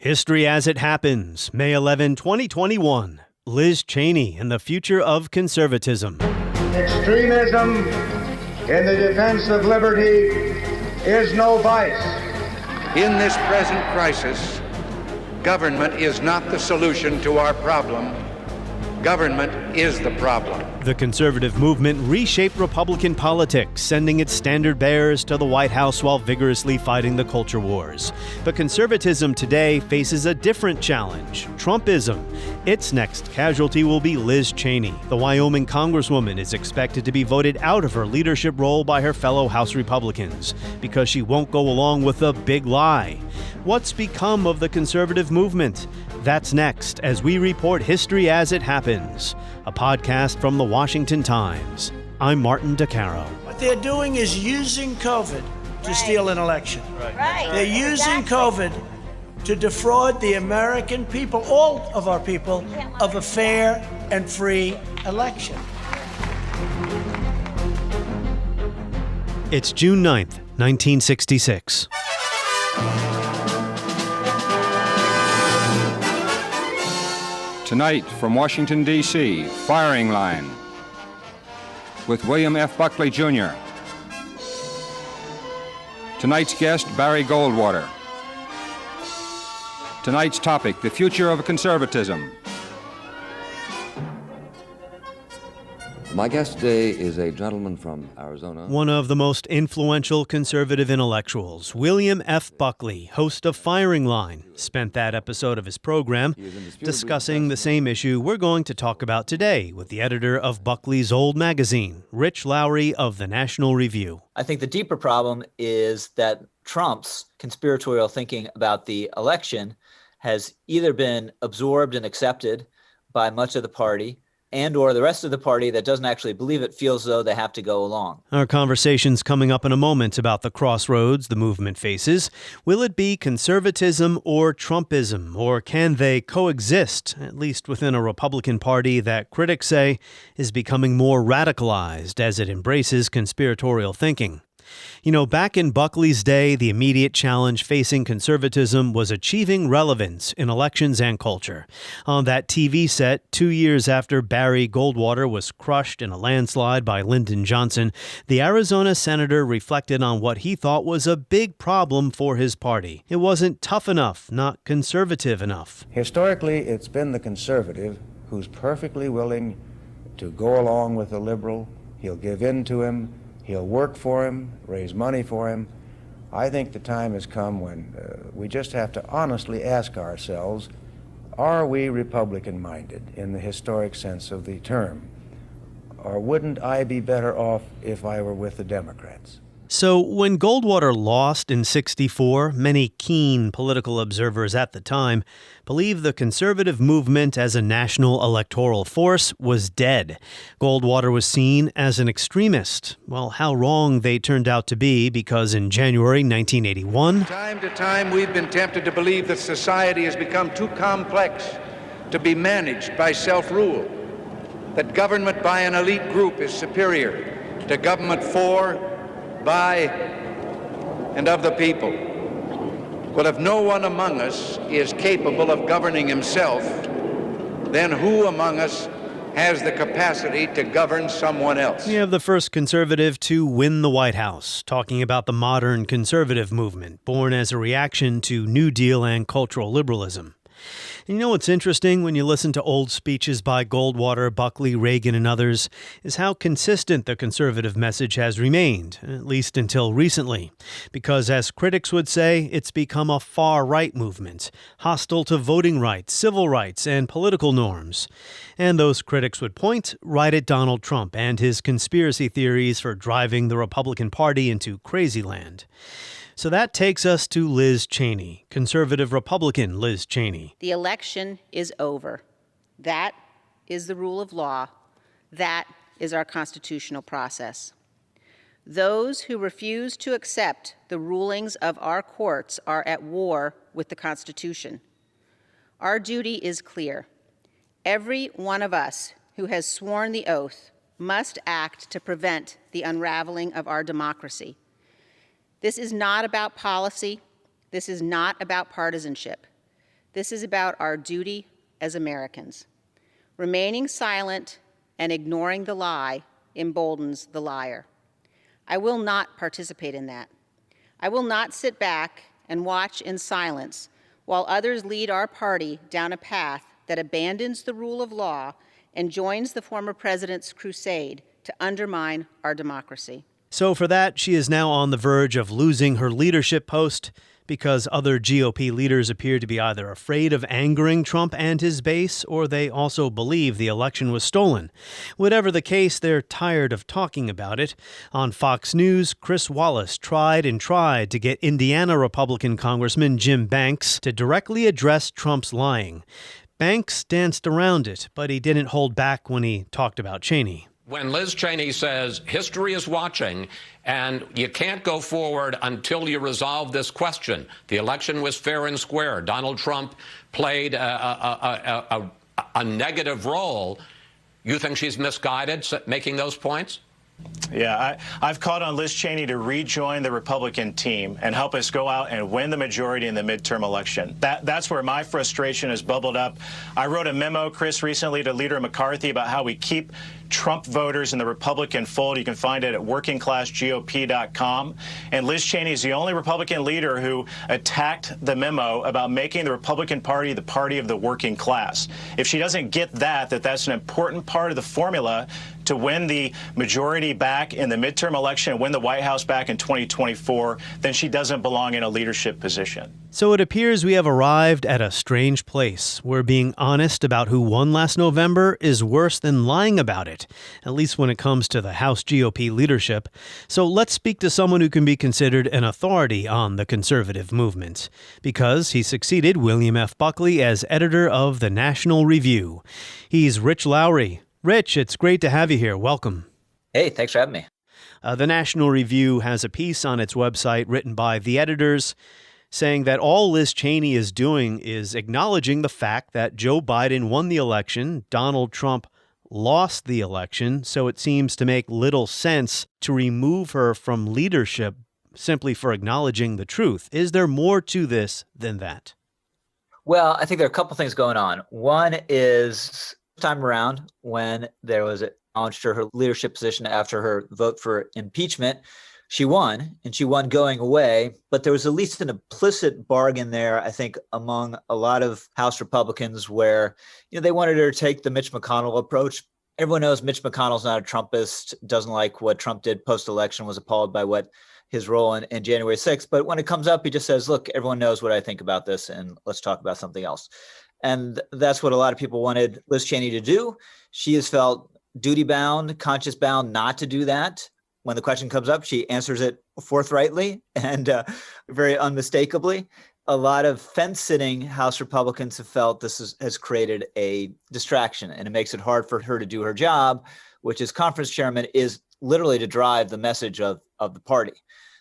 History as it happens, May 11, 2021. Liz Cheney and the future of conservatism. Extremism in the defense of liberty is no vice. In this present crisis, government is not the solution to our problem. Government is the problem. The conservative movement reshaped Republican politics, sending its standard bearers to the White House while vigorously fighting the culture wars. But conservatism today faces a different challenge: Trumpism. Its next casualty will be Liz Cheney. The Wyoming Congresswoman is expected to be voted out of her leadership role by her fellow House Republicans because she won't go along with a big lie. What's become of the conservative movement? That's next as we report History as It Happens, a podcast from the Washington Times. I'm Martin DeCaro. What they're doing is using COVID to steal an election. Right. They're using COVID to defraud the American people, all of our people, of a fair and free election. It's June 9th, 1966. Tonight from Washington, D.C., Firing Line with William F. Buckley, Jr. Tonight's guest, Barry Goldwater. Tonight's topic, the future of conservatism. My guest today is a gentleman from Arizona. One of the most influential conservative intellectuals, William F. Buckley, host of Firing Line, spent that episode of his program discussing the same issue we're going to talk about today with the editor of Buckley's old magazine, Rich Lowry of the National Review. I think the deeper problem is that Trump's conspiratorial thinking about the election has either been absorbed and accepted by much of the party, and or the rest of the party that doesn't actually believe it feels though they have to go along. Our conversation's coming up in a moment about the crossroads the movement faces. Will it be conservatism or Trumpism, or can they coexist, at least within a Republican Party that critics say is becoming more radicalized as it embraces conspiratorial thinking? You know, back in Buckley's day, the immediate challenge facing conservatism was achieving relevance in elections and culture. On that TV set, 2 years after Barry Goldwater was crushed in a landslide by Lyndon Johnson, the Arizona senator reflected on what he thought was a big problem for his party. It wasn't tough enough, not conservative enough. Historically, it's been the conservative who's perfectly willing to go along with the liberal. He'll give in to him. He'll work for him, raise money for him. I think the time has come when we just have to honestly ask ourselves, are we Republican-minded in the historic sense of the term? Or wouldn't I be better off if I were with the Democrats? So when Goldwater lost in '64, many keen political observers at the time believed the conservative movement as a national electoral force was dead. Goldwater was seen as an extremist. Well, how wrong they turned out to be, because in January 1981... Time to time, we've been tempted to believe that society has become too complex to be managed by self-rule, that government by an elite group is superior to government for, by, and of the people. Well, if no one among us is capable of governing himself, then who among us has the capacity to govern someone else? We have the first conservative to win the White House, talking about the modern conservative movement, born as a reaction to New Deal and cultural liberalism. And you know what's interesting when you listen to old speeches by Goldwater, Buckley, Reagan, and others, is how consistent the conservative message has remained, at least until recently. Because as critics would say, it's become a far-right movement, hostile to voting rights, civil rights, and political norms. And those critics would point right at Donald Trump and his conspiracy theories for driving the Republican Party into crazy land. So that takes us to Liz Cheney, conservative Republican Liz Cheney. The election is over. That is the rule of law. That is our constitutional process. Those who refuse to accept the rulings of our courts are at war with the Constitution. Our duty is clear. Every one of us who has sworn the oath must act to prevent the unraveling of our democracy. This is not about policy. This is not about partisanship. This is about our duty as Americans. Remaining silent and ignoring the lie emboldens the liar. I will not participate in that. I will not sit back and watch in silence while others lead our party down a path that abandons the rule of law and joins the former president's crusade to undermine our democracy. So for that, she is now on the verge of losing her leadership post because other GOP leaders appear to be either afraid of angering Trump and his base, or they also believe the election was stolen. Whatever the case, they're tired of talking about it. On Fox News, Chris Wallace tried to get Indiana Republican Congressman Jim Banks to directly address Trump's lying. Banks danced around it, but he didn't hold back when he talked about Cheney. When Liz Cheney says history is watching and you can't go forward until you resolve this question, the election was fair and square, Donald Trump played a negative role, you think she's misguided making those points? Yeah, I've called on Liz Cheney to rejoin the Republican team and help us go out and win the majority in the midterm election. That's where my frustration has bubbled up. I wrote a memo, Chris, recently to Leader McCarthy about how we keep Trump voters in the Republican fold. You can find it at workingclassgop.com. And Liz Cheney is the only Republican leader who attacked the memo about making the Republican Party the party of the working class. If she doesn't get that's an important part of the formula to win the majority back in the midterm election and win the White House back in 2024, then she doesn't belong in a leadership position. So it appears we have arrived at a strange place where being honest about who won last November is worse than lying about it, at least when it comes to the House GOP leadership. So let's speak to someone who can be considered an authority on the conservative movement, because he succeeded William F. Buckley as editor of the National Review. He's Rich Lowry. Rich, it's great to have you here. Welcome. Hey, thanks for having me. The National Review has a piece on its website written by the editors saying that all Liz Cheney is doing is acknowledging the fact that Joe Biden won the election, Donald Trump lost the election, so it seems to make little sense to remove her from leadership simply for acknowledging the truth. Is there more to this than that? Well, I think there are a couple things going on. One is time around when there was a challenge to her leadership position after her vote for impeachment, she won, and she won going away. But there was at least an implicit bargain there, I think, among a lot of House Republicans where, they wanted her to take the Mitch McConnell approach. Everyone knows Mitch McConnell's not a Trumpist, doesn't like what Trump did post-election, was appalled by what his role in January 6th. But when it comes up, he just says, look, everyone knows what I think about this, and let's talk about something else. And that's what a lot of people wanted Liz Cheney to do. She has felt duty-bound, conscience-bound not to do that. When the question comes up, she answers it forthrightly and very unmistakably. A lot of fence-sitting House Republicans have felt this has created a distraction, and it makes it hard for her to do her job, which as conference chairman is literally to drive the message of the party.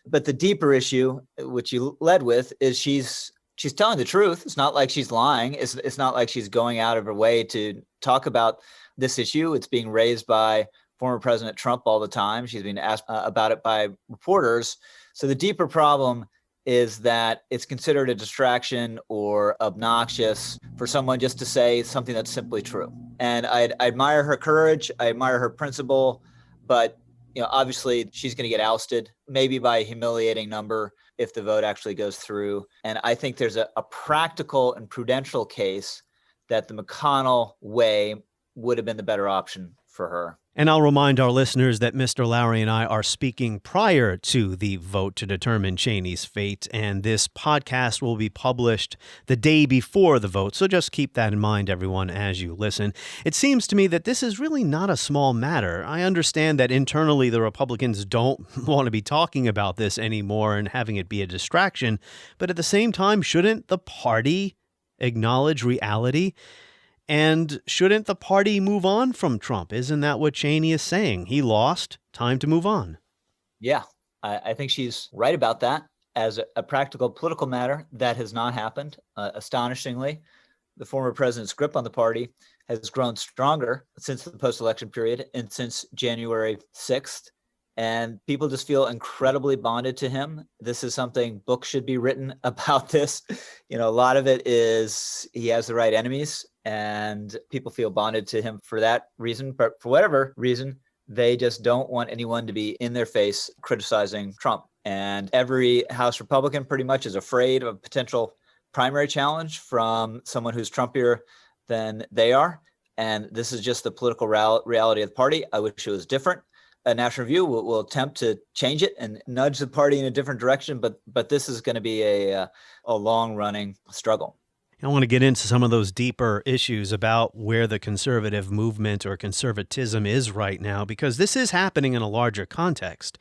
But the deeper issue, which you led with, is she's telling the truth. It's not like she's lying. It's not like she's going out of her way to talk about this issue. It's being raised by former President Trump all the time. She's being asked about it by reporters. So the deeper problem is that it's considered a distraction or obnoxious for someone just to say something that's simply true. And I admire her courage. I admire her principle, but obviously she's going to get ousted, maybe by a humiliating number if the vote actually goes through. And I think there's a practical and prudential case that the McConnell way would have been the better option for her. And I'll remind our listeners that Mr. Lowry and I are speaking prior to the vote to determine Cheney's fate, and this podcast will be published the day before the vote, so just keep that in mind, everyone, as you listen. It seems to me that this is really not a small matter. I understand that internally the Republicans don't want to be talking about this anymore and having it be a distraction, but at the same time, shouldn't the party acknowledge reality? And shouldn't the party move on from Trump? Isn't that what Cheney is saying? He lost, time to move on. Yeah, I think she's right about that. As a practical political matter, that has not happened. Astonishingly, the former president's grip on the party has grown stronger since the post-election period and since January 6th. And people just feel incredibly bonded to him. This is something books should be written about this. A lot of it is he has the right enemies and people feel bonded to him for that reason. But for whatever reason, they just don't want anyone to be in their face criticizing Trump. And every House Republican pretty much is afraid of a potential primary challenge from someone who's Trumpier than they are. And this is just the political reality of the party. I wish it was different. National Review will attempt to change it and nudge the party in a different direction, but this is going to be a long-running struggle. I want to get into some of those deeper issues about where the conservative movement or conservatism is right now, because this is happening in a larger context.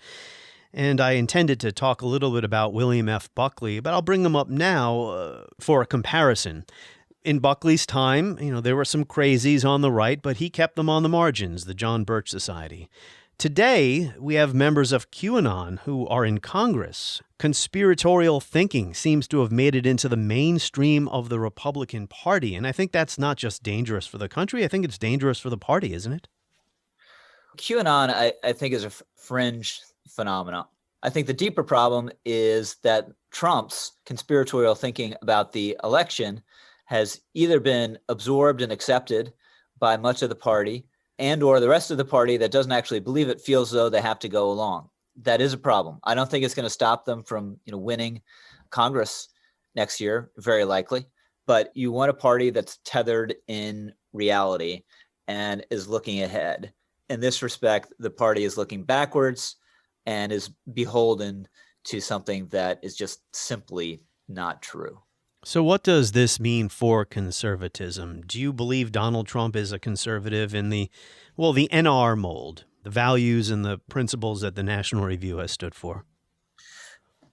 And I intended to talk a little bit about William F. Buckley, but I'll bring him up now for a comparison. In Buckley's time, there were some crazies on the right, but he kept them on the margins, the John Birch Society. Today, we have members of QAnon who are in Congress. Conspiratorial thinking seems to have made it into the mainstream of the Republican Party. And I think that's not just dangerous for the country. I think it's dangerous for the party, isn't it? QAnon, I think, is a fringe phenomenon. I think the deeper problem is that Trump's conspiratorial thinking about the election has either been absorbed and accepted by much of the party, and or the rest of the party that doesn't actually believe it feels as though they have to go along. That is a problem. I don't think it's going to stop them from winning Congress next year, very likely. But you want a party that's tethered in reality and is looking ahead. In this respect, the party is looking backwards and is beholden to something that is just simply not true. So what does this mean for conservatism? Do you believe Donald Trump is a conservative in the NR mold, the values and the principles that the National Review has stood for?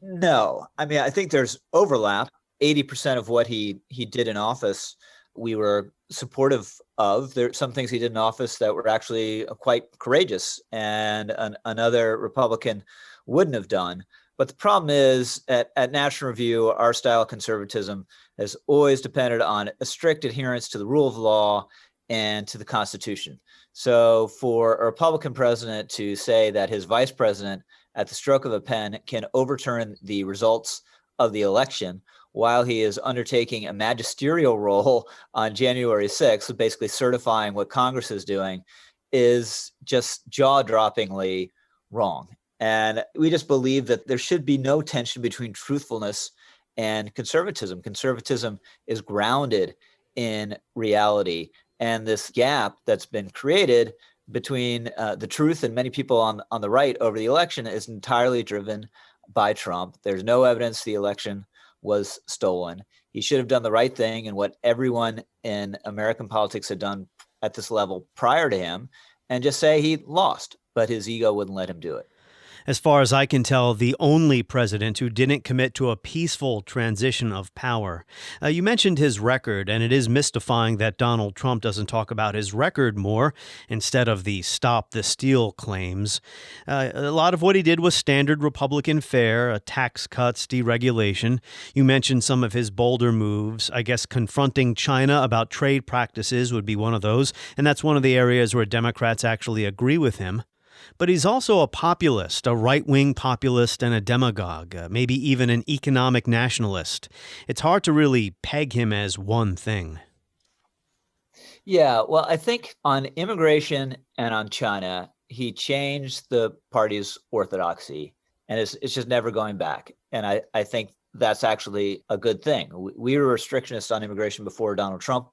No. I think there's overlap. 80% of what he did in office, we were supportive of. There are some things he did in office that were actually quite courageous and another Republican wouldn't have done. But the problem is at National Review, our style of conservatism has always depended on a strict adherence to the rule of law and to the Constitution. So for a Republican president to say that his vice president at the stroke of a pen can overturn the results of the election while he is undertaking a magisterial role on January 6th, basically certifying what Congress is doing, is just jaw-droppingly wrong. And we just believe that there should be no tension between truthfulness and conservatism. Conservatism is grounded in reality. And this gap that's been created between the truth and many people on the right over the election is entirely driven by Trump. There's no evidence the election was stolen. He should have done the right thing and what everyone in American politics had done at this level prior to him and just say he lost, but his ego wouldn't let him do it. As far as I can tell, the only president who didn't commit to a peaceful transition of power. You mentioned his record, and it is mystifying that Donald Trump doesn't talk about his record more instead of the stop the steal claims. A lot of what he did was standard Republican fare, tax cuts, deregulation. You mentioned some of his bolder moves. I guess confronting China about trade practices would be one of those, and that's one of the areas where Democrats actually agree with him. But he's also a populist, a right-wing populist and a demagogue, maybe even an economic nationalist. It's hard to really peg him as one thing. Yeah, well, I think on immigration and on China, he changed the party's orthodoxy, and it's just never going back. And I think that's actually a good thing. We were restrictionists on immigration before Donald Trump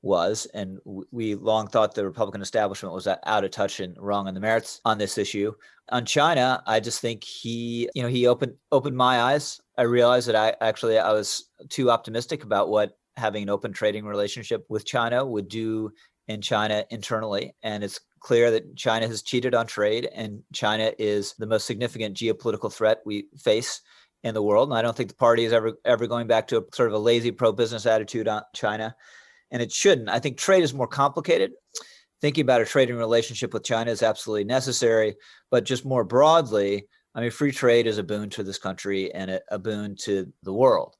was, and we long thought the Republican establishment was out of touch and wrong on the merits on this issue. On China, I just think he opened my eyes. I realized that I was too optimistic about what having an open trading relationship with China would do in China internally. And it's clear that China has cheated on trade, and China is the most significant geopolitical threat we face in the world. And I don't think the party is ever going back to a sort of a lazy pro-business attitude on China. And it shouldn't. I think trade is more complicated. Thinking about a trading relationship with China is absolutely necessary. But just more broadly, free trade is a boon to this country and a boon to the world.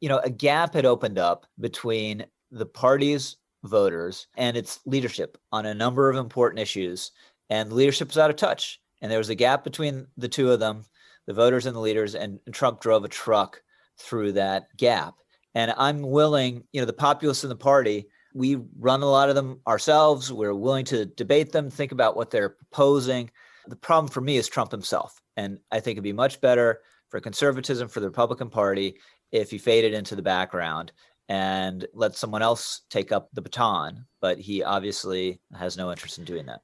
A gap had opened up between the party's voters and its leadership on a number of important issues. And leadership is out of touch. And there was a gap between the two of them, the voters and the leaders, and Trump drove a truck through that gap. And I'm willing, the populists in the party, we run a lot of them ourselves. We're willing to debate them, think about what they're proposing. The problem for me is Trump himself. And I think it'd be much better for conservatism, for the Republican Party, if he faded into the background and let someone else take up the baton. But he obviously has no interest in doing that.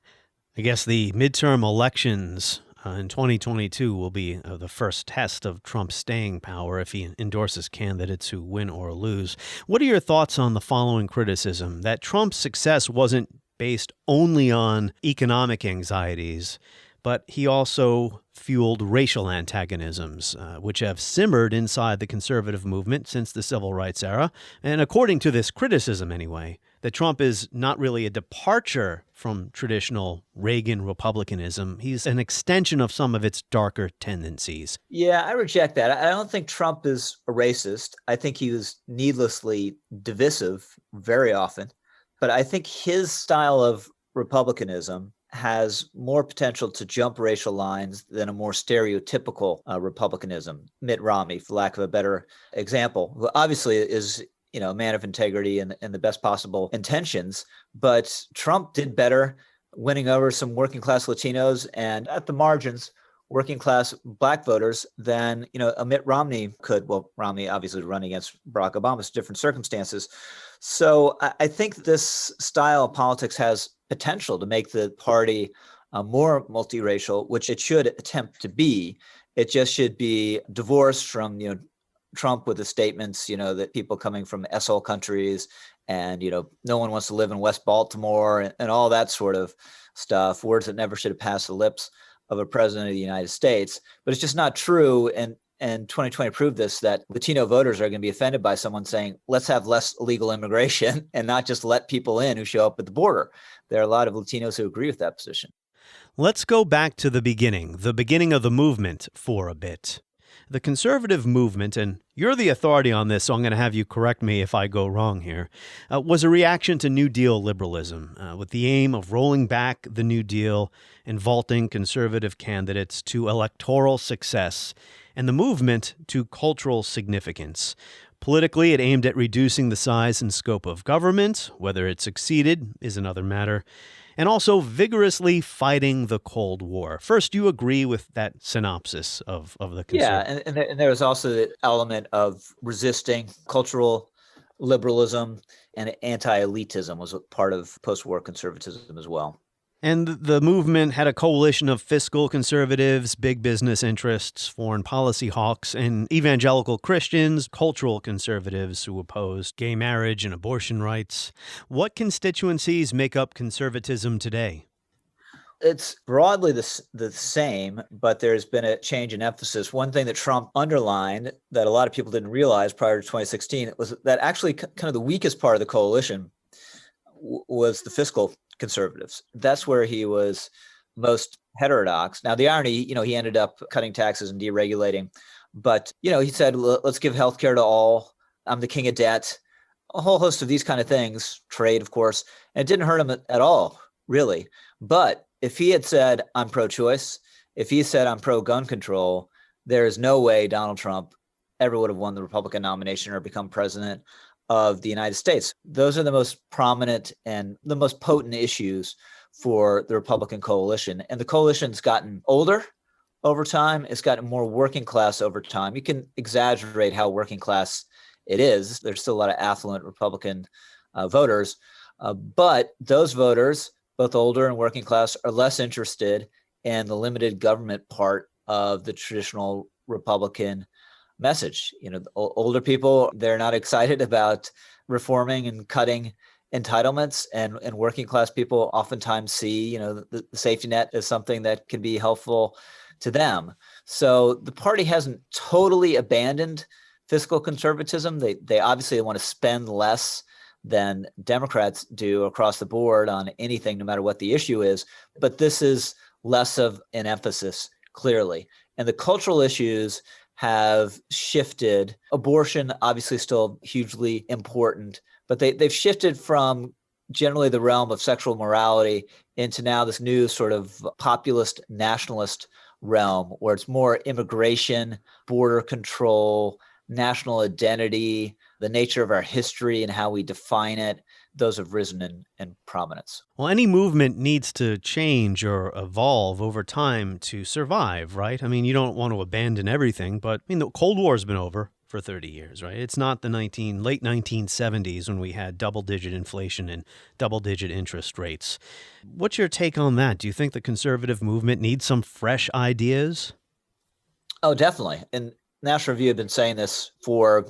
I guess the midterm elections in 2022 will be the first test of Trump's staying power if he endorses candidates who win or lose. What are your thoughts on the following criticism, that Trump's success wasn't based only on economic anxieties, but he also fueled racial antagonisms, which have simmered inside the conservative movement since the civil rights era? And according to this criticism anyway, that Trump is not really a departure from traditional Reagan Republicanism. He's an extension of some of its darker tendencies. Yeah, I reject that. I don't think Trump is a racist. I think he was needlessly divisive very often. But I think his style of republicanism has more potential to jump racial lines than a more stereotypical republicanism. Mitt Romney, for lack of a better example, who obviously is a man of integrity and the best possible intentions. But Trump did better winning over some working class Latinos and at the margins, working class black voters than, a Mitt Romney could. Well, Romney obviously run against Barack Obama, it's different circumstances. So I think this style of politics has potential to make the party more multiracial, which it should attempt to be. It just should be divorced from, Trump with the statements, that people coming from S-hole countries and, no one wants to live in West Baltimore and all that sort of stuff, words that never should have passed the lips of a president of the United States. But it's just not true. And 2020 proved this, that Latino voters are going to be offended by someone saying, let's have less illegal immigration and not just let people in who show up at the border. There are a lot of Latinos who agree with that position. Let's go back to the beginning of the movement for a bit. The conservative movement, and you're the authority on this, so I'm going to have you correct me if I go wrong here, was a reaction to New Deal liberalism, with the aim of rolling back the New Deal and vaulting conservative candidates to electoral success, and the movement to cultural significance. Politically, it aimed at reducing the size and scope of government. Whether it succeeded is another matter. And also vigorously fighting the Cold War. First, you agree with that synopsis of the conservative? Yeah, and there was also the element of resisting cultural liberalism, and anti-elitism was a part of post-war conservatism as well. And the movement had a coalition of fiscal conservatives, big business interests, foreign policy hawks, and evangelical Christians, cultural conservatives who opposed gay marriage and abortion rights. What constituencies make up conservatism today? It's broadly the same, but there's been a change in emphasis. One thing that Trump underlined that a lot of people didn't realize prior to 2016 was that actually kind of the weakest part of the coalition was the fiscal conservatives. That's where he was most heterodox. Now, the irony, he ended up cutting taxes and deregulating, but, he said, let's give healthcare to all. I'm the king of debt, a whole host of these kind of things, trade, of course, and it didn't hurt him at all, really. But if he had said, I'm pro-choice, if he said, I'm pro-gun control, there is no way Donald Trump ever would have won the Republican nomination or become president of the United States. Those are the most prominent and the most potent issues for the Republican coalition. And the coalition's gotten older over time. It's gotten more working class over time. You can exaggerate how working class it is. There's still a lot of affluent Republican voters. But those voters, both older and working class, are less interested in the limited government part of the traditional Republican message. Older people, they're not excited about reforming and cutting entitlements, and working class people oftentimes see, the safety net as something that can be helpful to them. So the party hasn't totally abandoned fiscal conservatism. They obviously want to spend less than Democrats do across the board on anything, no matter what the issue is. But this is less of an emphasis, clearly. And the cultural issues have shifted. Abortion, obviously still hugely important, but they've shifted from generally the realm of sexual morality into now this new sort of populist nationalist realm where it's more immigration, border control, national identity, the nature of our history and how we define it. Those have risen in prominence. Well, any movement needs to change or evolve over time to survive, right? I mean, you don't want to abandon everything, but I mean, the Cold War's been over for 30 years, right? It's not the late 1970s when we had double-digit inflation and double-digit interest rates. What's your take on that? Do you think the conservative movement needs some fresh ideas? Oh, definitely. And National Review have been saying this for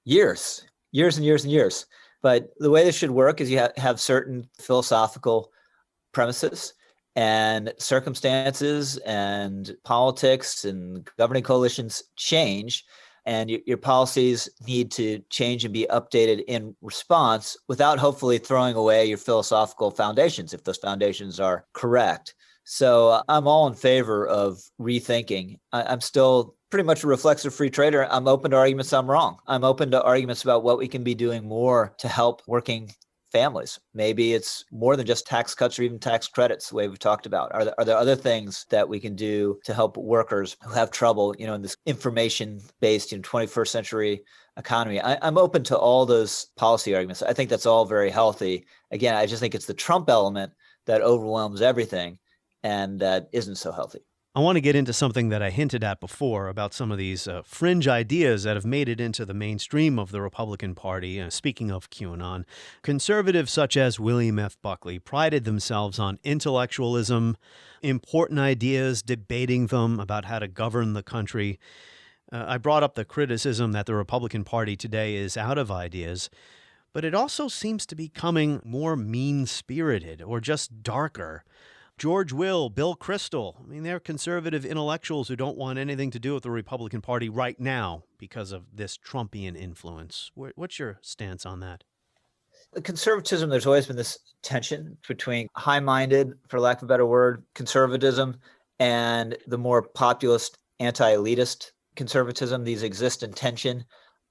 years and years and years. But the way this should work is you have certain philosophical premises and circumstances and politics and governing coalitions change. And your policies need to change and be updated in response without hopefully throwing away your philosophical foundations if those foundations are correct. So I'm all in favor of rethinking. I'm still pretty much a reflexive free trader. I'm open to arguments I'm wrong. I'm open to arguments about what we can be doing more to help working families. Maybe it's more than just tax cuts or even tax credits, the way we've talked about. Are there other things that we can do to help workers who have trouble, in this information-based, 21st century economy? I'm open to all those policy arguments. I think that's all very healthy. Again, I just think it's the Trump element that overwhelms everything and that isn't so healthy. I want to get into something that I hinted at before about some of these fringe ideas that have made it into the mainstream of the Republican Party. Speaking of QAnon, conservatives such as William F. Buckley prided themselves on intellectualism, important ideas, debating them about how to govern the country. I brought up the criticism that the Republican Party today is out of ideas, but it also seems to be becoming more mean-spirited or just darker. George Will, Bill Kristol, they're conservative intellectuals who don't want anything to do with the Republican Party right now because of this Trumpian influence. What's your stance on that? Conservatism, there's always been this tension between high-minded, for lack of a better word, conservatism and the more populist, anti-elitist conservatism. These exist in tension.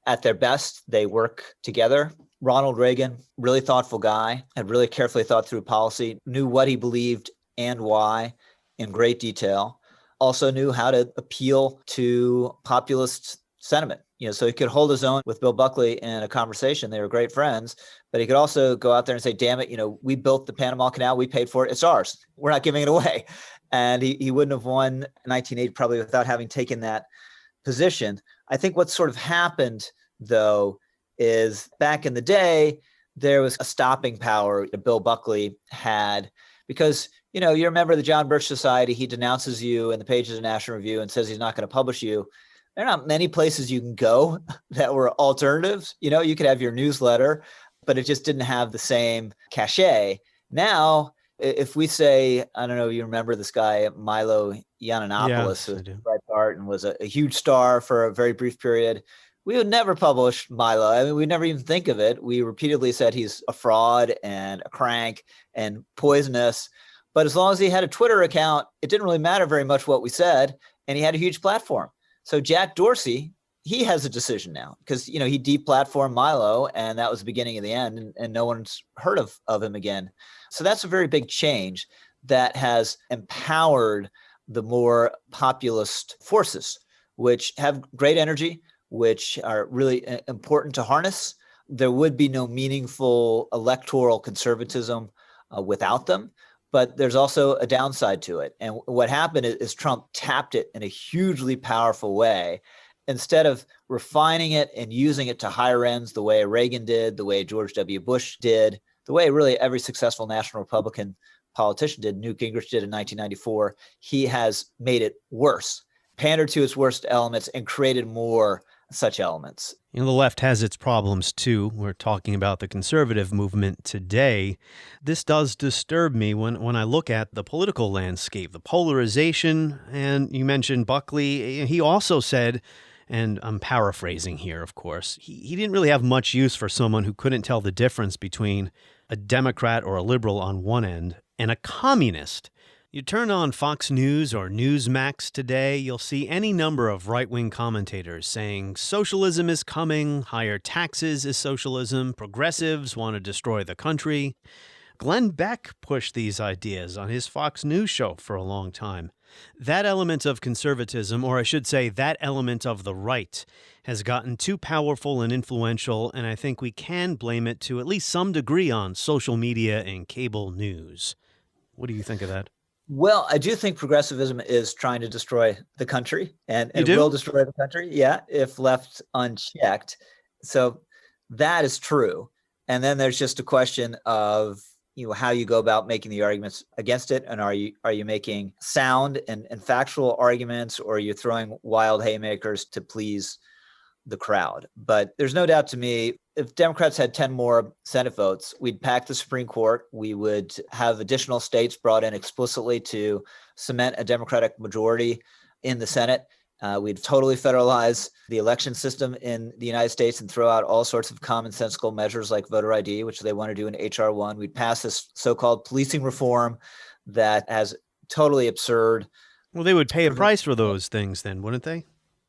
At their best, they work together. Ronald Reagan, really thoughtful guy, had really carefully thought through policy, knew what he believed and why in great detail, also knew how to appeal to populist sentiment. So he could hold his own with Bill Buckley in a conversation. They were great friends, but he could also go out there and say, damn it, we built the Panama Canal, we paid for it, it's ours. We're not giving it away. And he wouldn't have won 1980 probably without having taken that position. I think what sort of happened, though, is back in the day, there was a stopping power that Bill Buckley had because you're a member of the John Birch Society. He denounces you in the pages of National Review and says he's not going to publish you. There are not many places you can go that were alternatives. You could have your newsletter, but it just didn't have the same cachet. Now, if we say, I don't know, you remember this guy, Milo Yiannopoulos, who was Breitbart and was a huge star for a very brief period. We would never publish Milo. We'd never even think of it. We repeatedly said he's a fraud and a crank and poisonous. But as long as he had a Twitter account, it didn't really matter very much what we said, and he had a huge platform. So Jack Dorsey, he has a decision now because, he deplatformed Milo, and that was the beginning of the end, and no one's heard of him again. So that's a very big change that has empowered the more populist forces, which have great energy, which are really important to harness. There would be no meaningful electoral conservatism without them. But there's also a downside to it. And what happened is Trump tapped it in a hugely powerful way. Instead of refining it and using it to higher ends the way Reagan did, the way George W. Bush did, the way really every successful national Republican politician did, Newt Gingrich did in 1994, he has made it worse, pandered to its worst elements and created more such elements. The left has its problems too. We're talking about the conservative movement today. This does disturb me when I look at the political landscape, the polarization. And you mentioned Buckley. He also said, and I'm paraphrasing here, of course, he didn't really have much use for someone who couldn't tell the difference between a Democrat or a liberal on one end and a communist You turn on Fox News or Newsmax today, you'll see any number of right-wing commentators saying socialism is coming, higher taxes is socialism, progressives want to destroy the country. Glenn Beck pushed these ideas on his Fox News show for a long time. That element of conservatism, or I should say that element of the right, has gotten too powerful and influential, and I think we can blame it to at least some degree on social media and cable news. What do you think of that? Well, I do think progressivism is trying to destroy the country, and You do? will destroy the country, if left unchecked. So that is true. And then there's just a question of how you go about making the arguments against it, and are you making sound and factual arguments, or are you throwing wild haymakers to please the crowd? But there's no doubt to me, if Democrats had 10 more Senate votes, we'd pack the Supreme Court. We would have additional states brought in explicitly to cement a Democratic majority in the Senate. We'd totally federalize the election system in the United States and throw out all sorts of commonsensical measures like voter ID, which they want to do in H.R. 1. We'd pass this so-called policing reform that has totally absurd. Well, they would pay a price for those things then, wouldn't they?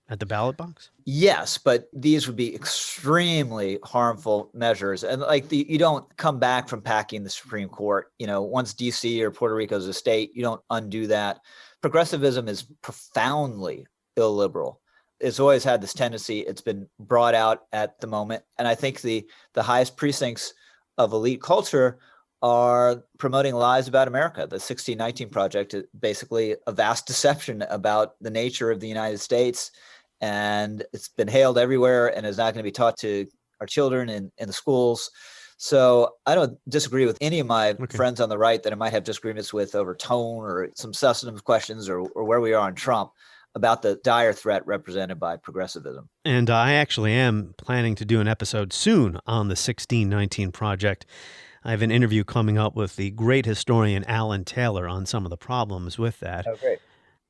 At the ballot box? Yes, but these would be extremely harmful measures. And you don't come back from packing the Supreme Court. Once DC or Puerto Rico is a state, you don't undo that. Progressivism is profoundly illiberal. It's always had this tendency. It's been brought out at the moment. And I think the highest precincts of elite culture are promoting lies about America. The 1619 Project is basically a vast deception about the nature of the United States. And it's been hailed everywhere and is not going to be taught to our children in the schools. So I don't disagree with any of my friends on the right that I might have disagreements with over tone or some substantive questions or where we are on Trump about the dire threat represented by progressivism. And I actually am planning to do an episode soon on the 1619 Project. I have an interview coming up with the great historian Alan Taylor on some of the problems with that. Oh, great.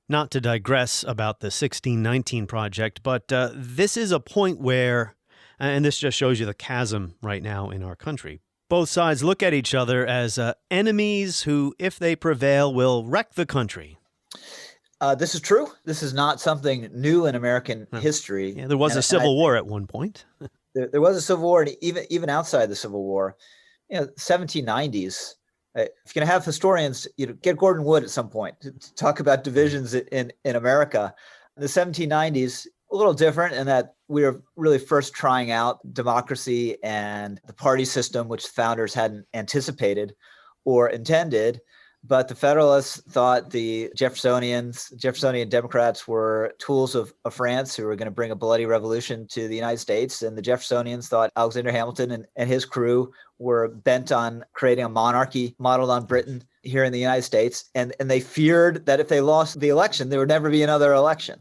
Not to digress about the 1619 Project, but this is a point where, and this just shows you the chasm right now in our country, both sides look at each other as enemies who, if they prevail, will wreck the country. This is true. This is not something new in American history. Yeah, there was a civil war at one point. There was a civil war, and even outside the Civil War, 1790s. If you're going to have historians, get Gordon Wood at some point to talk about divisions in America. The 1790s, a little different in that we were really first trying out democracy and the party system, which founders hadn't anticipated or intended. But the Federalists thought the Jeffersonian Democrats were tools of France who were going to bring a bloody revolution to the United States. And the Jeffersonians thought Alexander Hamilton and his crew were bent on creating a monarchy modeled on Britain here in the United States. And they feared that if they lost the election, there would never be another election.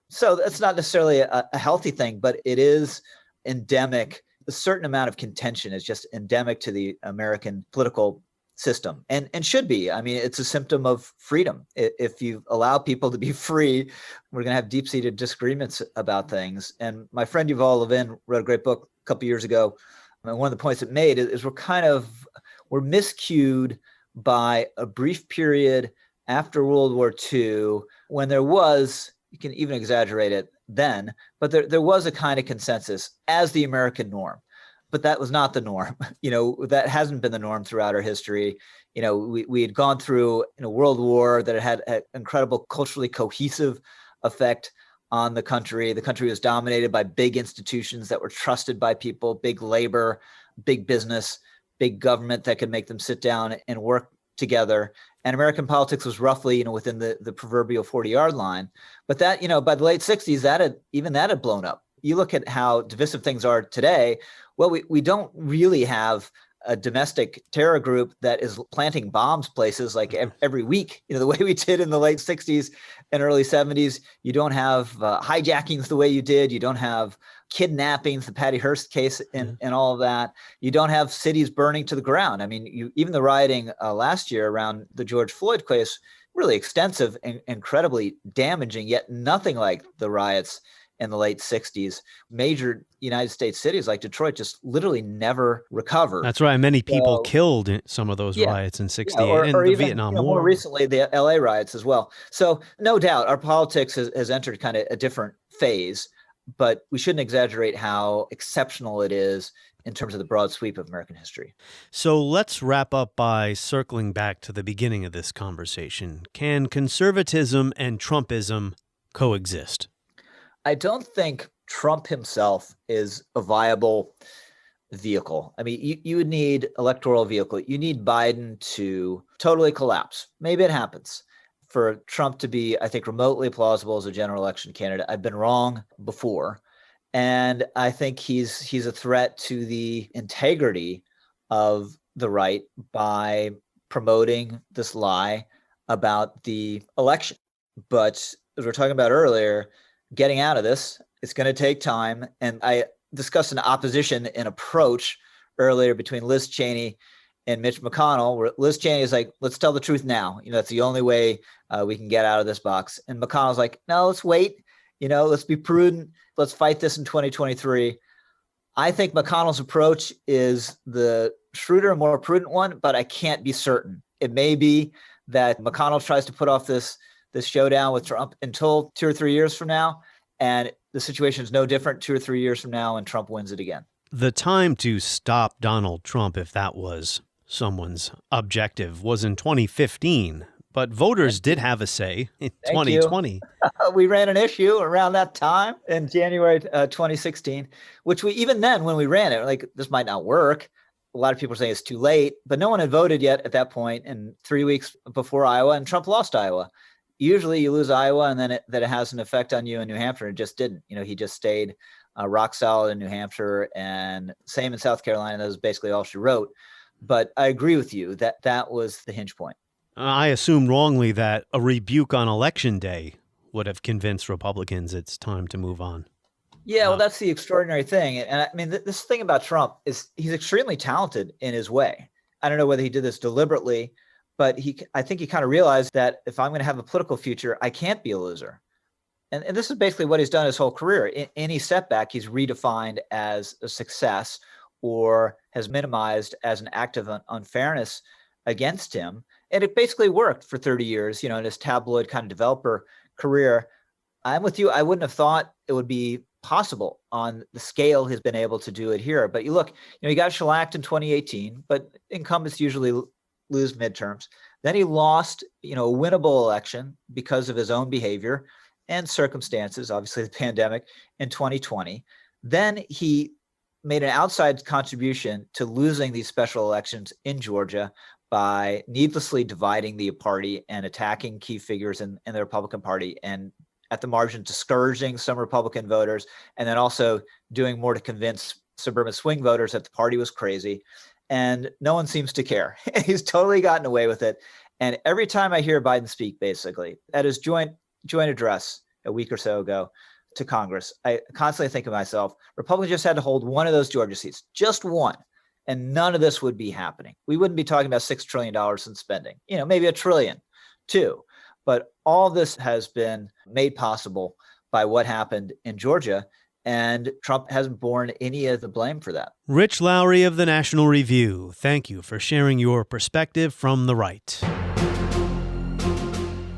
So that's not necessarily a healthy thing, but it is endemic. A certain amount of contention is just endemic to the American political system and should be. I mean, it's a symptom of freedom. If you allow people to be free, we're going to have deep-seated disagreements about things. And my friend Yuval Levin wrote a great book a couple years ago. And one of the points it made is we're miscued by a brief period after World War II when there was, you can even exaggerate it then, but there was a kind of consensus as the American norm. But that was not the norm. That hasn't been the norm throughout our history. We had gone through a world war that had an incredible culturally cohesive effect on the country. The country was dominated by big institutions that were trusted by people, big labor, big business, big government that could make them sit down and work together. And American politics was roughly, within the proverbial 40-yard line. But that, by the late 60s, that had blown up. You look at how divisive things are today. Well, we don't really have a domestic terror group that is planting bombs places like every week, the way we did in the late 60s and early 70s. You don't have hijackings the way you did. You don't have kidnappings, the Patty Hearst case and all of that. You don't have cities burning to the ground. I mean, even the rioting last year around the George Floyd case, really extensive and incredibly damaging, yet nothing like the riots in the late 60s. Major United States cities like Detroit just literally never recovered. That's right. Many people killed in some of those riots in 68 and or the even, Vietnam War. More recently, the LA riots as well. So no doubt our politics has entered kind of a different phase, but we shouldn't exaggerate how exceptional it is in terms of the broad sweep of American history. So let's wrap up by circling back to the beginning of this conversation. Can conservatism and Trumpism coexist? I don't think Trump himself is a viable vehicle. I mean, you would need electoral vehicle. You need Biden to totally collapse. Maybe it happens. For Trump to be, I think, remotely plausible as a general election candidate. I've been wrong before. And I think he's a threat to the integrity of the right by promoting this lie about the election. But as we were talking about earlier, getting out of this, it's going to take time. And I discussed an opposition in approach earlier between Liz Cheney and Mitch McConnell, where Liz Cheney is like, let's tell the truth now. That's the only way we can get out of this box. And McConnell's like, no, let's wait. Let's be prudent. Let's fight this in 2023. I think McConnell's approach is the shrewder, more prudent one, but I can't be certain. It may be that McConnell tries to put off this showdown with Trump until 2 or 3 years from now, and the situation is no different 2 or 3 years from now, and Trump wins it again. The time to stop Donald Trump, if that was someone's objective, was in 2015. But voters did have a say in 2020. We ran an issue around that time in January 2016, which even then, when we ran it, like, this might not work. A lot of people are saying it's too late, but no one had voted yet at that point, and 3 weeks before Iowa, and Trump lost Iowa. Usually you lose Iowa and then it has an effect on you in New Hampshire. It just didn't. He just stayed rock solid in New Hampshire, and same in South Carolina. That was basically all she wrote. But I agree with you that was the hinge point. I assumed wrongly that a rebuke on Election Day would have convinced Republicans it's time to move on. Yeah, well, that's the extraordinary thing. And I mean, this thing about Trump is he's extremely talented in his way. I don't know whether he did this deliberately, but I think he kind of realized that if I'm going to have a political future, I can't be a loser. And this is basically what he's done his whole career. In any setback, he's redefined as a success or has minimized as an act of unfairness against him. And it basically worked for 30 years, in his tabloid kind of developer career. I'm with you. I wouldn't have thought it would be possible on the scale he's been able to do it here. But you look, he got shellacked in 2018, but incumbents usually lose midterms. Then he lost, a winnable election because of his own behavior and circumstances, obviously the pandemic, in 2020. Then he made an outside contribution to losing these special elections in Georgia by needlessly dividing the party and attacking key figures in the Republican Party, and at the margin discouraging some Republican voters, and then also doing more to convince suburban swing voters that the party was crazy. And no one seems to care. He's totally gotten away with it. And every time I hear Biden speak, basically, at his joint address a week or so ago to Congress, I constantly think of myself, Republicans just had to hold one of those Georgia seats, just one. And none of this would be happening. We wouldn't be talking about $6 trillion in spending, maybe $1 trillion, too. But all this has been made possible by what happened in Georgia, and Trump hasn't borne any of the blame for that. Rich Lowry of the National Review, thank you for sharing your perspective from the right.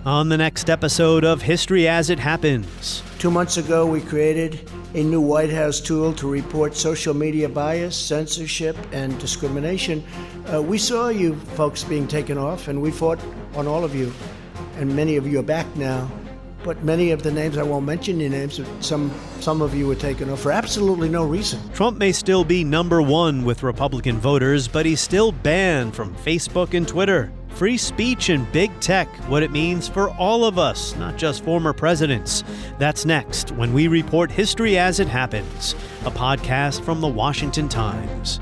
On the next episode of History as It Happens. 2 months ago, we created a new White House tool to report social media bias, censorship, and discrimination. We saw you folks being taken off, and we fought on all of you. And many of you are back now. But many of the names, I won't mention your names, some of you were taken off for absolutely no reason. Trump may still be number one with Republican voters, but he's still banned from Facebook and Twitter. Free speech and big tech, what it means for all of us, not just former presidents. That's next when we report History as It Happens, a podcast from the Washington Times.